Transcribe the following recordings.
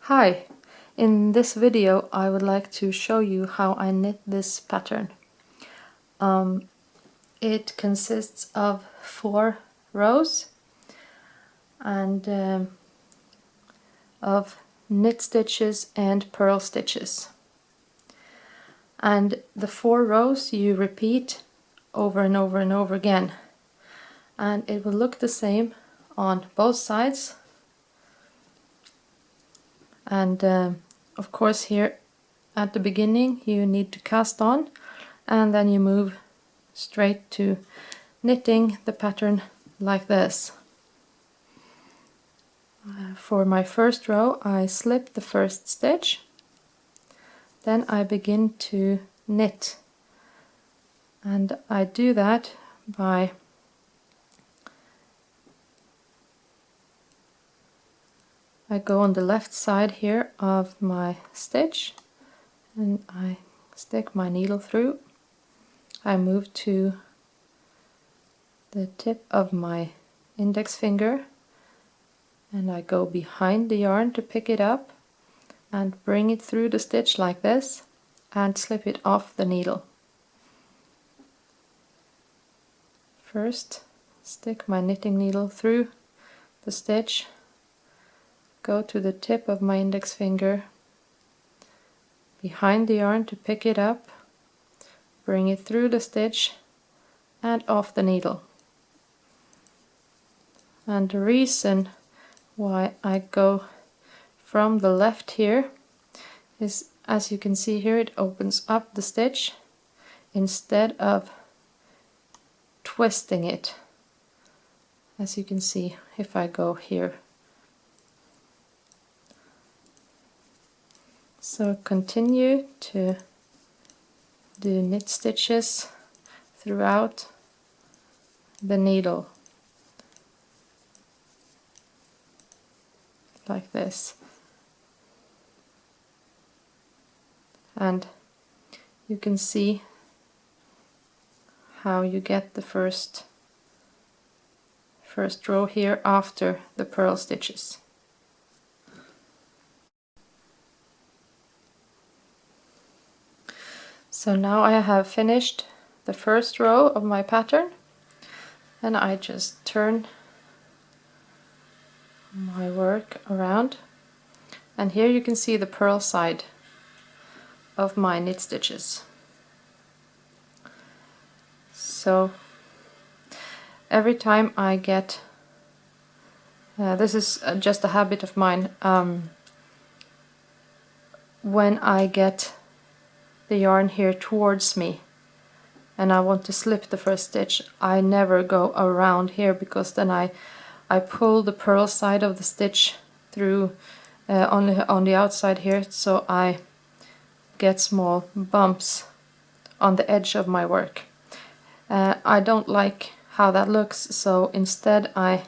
Hi, in this video I would like to show you how I knit this pattern. It consists of 4 rows and of knit stitches and purl stitches. And the 4 rows you repeat over and over and over again, and it will look the same on both sides. And of course here at the beginning you need to cast on, and then you move straight to knitting the pattern like this. For my first row I slip the first stitch, then I begin to knit, and I do that by I go on the left side here of my stitch and I stick my needle through. I move to the tip of my index finger and I go behind the yarn to pick it up and bring it through the stitch like this and slip it off the needle. First, stick my knitting needle through the stitch, go to the tip of my index finger, behind the yarn to pick it up, bring it through the stitch and off the needle. And the reason why I go from the left here is, as you can see here, it opens up the stitch instead of twisting it, as you can see if I go here. So continue to do knit stitches throughout the needle like this, and you can see how you get the first row here after the purl stitches. So now I have finished the first row of my pattern, and I just turn my work around, and here you can see the purl side of my knit stitches. So every time I get, this is just a habit of mine, when I get the yarn here towards me and I want to slip the first stitch, I never go around here, because then I pull the purl side of the stitch through on the outside here, so I get small bumps on the edge of my work. I don't like how that looks, so instead I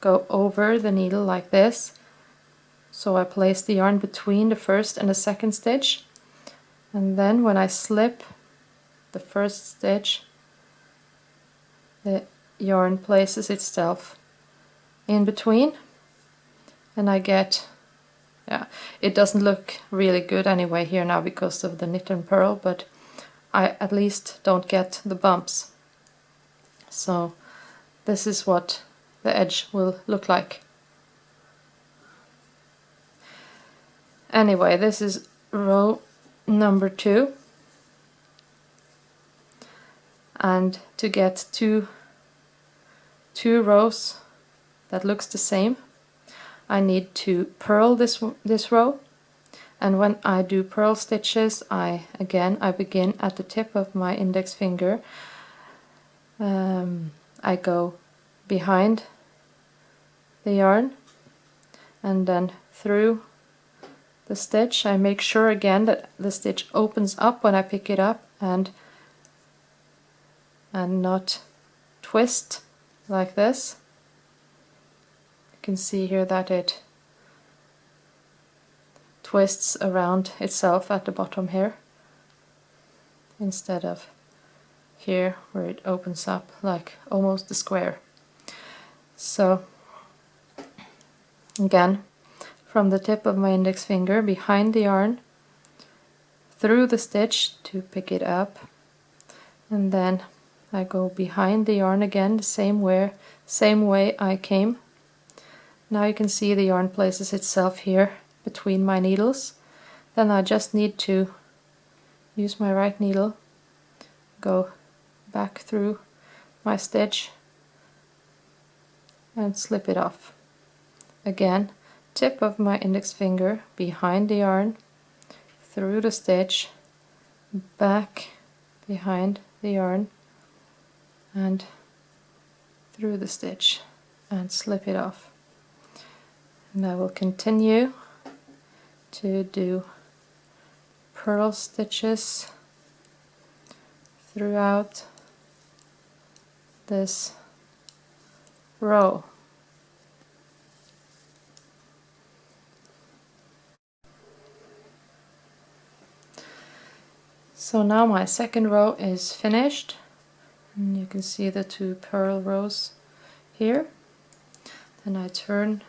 go over the needle like this. So I place the yarn between the first and the second stitch, and then when I slip the first stitch, the yarn places itself in between, and I get, it doesn't look really good anyway here now because of the knit and purl, but I at least don't get the bumps. So this is what the edge will look like. Anyway, this is row number 2, and to get two rows that looks the same, I need to purl this row, and when I do purl stitches, I begin at the tip of my index finger. I go behind the yarn and then through the stitch. I make sure again that the stitch opens up when I pick it up and not twist like this. You can see here that it twists around itself at the bottom here, instead of here where it opens up like almost a square. So again, from the tip of my index finger behind the yarn through the stitch to pick it up, and then I go behind the yarn again the same way I came. Now you can see the yarn places itself here between my needles. Then I just need to use my right needle, go back through my stitch and slip it off. Again, tip of my index finger behind the yarn, through the stitch, back behind the yarn and through the stitch and slip it off. And I will continue to do purl stitches throughout this row. So now my second row is finished, and you can see the 2 purl rows here. Then I turn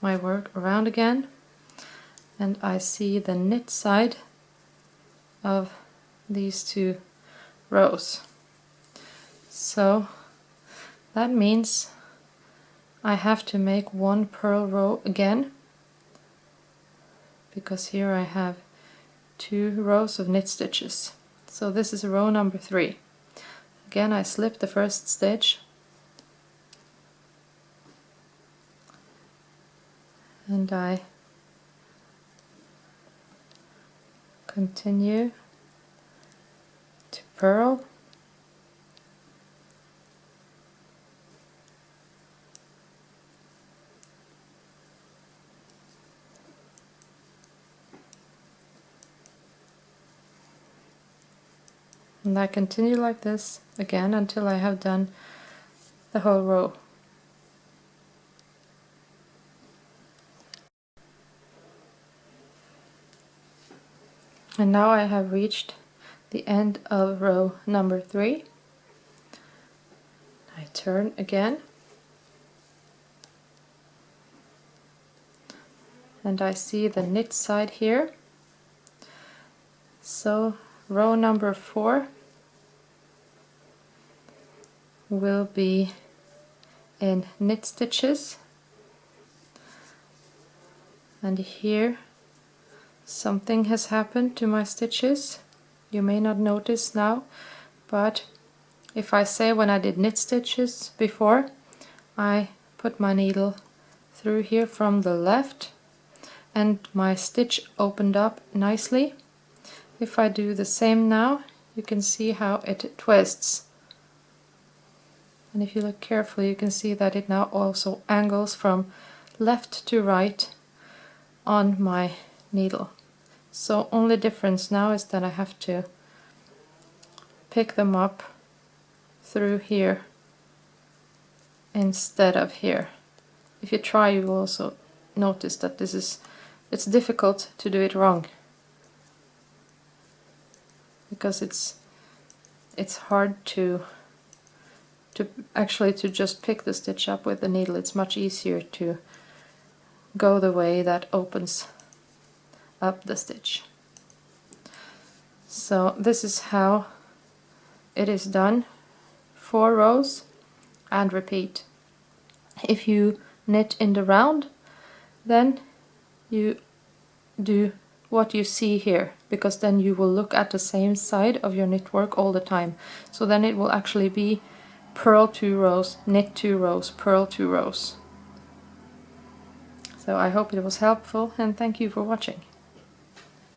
my work around again and I see the knit side of these 2 rows. So that means I have to make 1 purl row again, because here I have 2 rows of knit stitches. So this is row number 3. Again, I slip the first stitch and I continue to purl. And I continue like this again until I have done the whole row. And now I have reached the end of row number 3. I turn again and I see the knit side here. So row number 4 will be in knit stitches, and here something has happened to my stitches. You may not notice now, but if I say when I did knit stitches before, I put my needle through here from the left and my stitch opened up nicely. If I do the same now, you can see how it twists. And if you look carefully, you can see that it now also angles from left to right on my needle. So only difference now is that I have to pick them up through here instead of here. If you try, you will also notice that it's difficult to do it wrong, because it's hard to actually just pick the stitch up with the needle. It's much easier to go the way that opens up the stitch. So this is how it is done, 4 rows, and repeat. If you knit in the round, then you do what you see here, because then you will look at the same side of your knit work all the time. So then it will actually be purl 2 rows, knit 2 rows, purl 2 rows. So I hope it was helpful, and thank you for watching.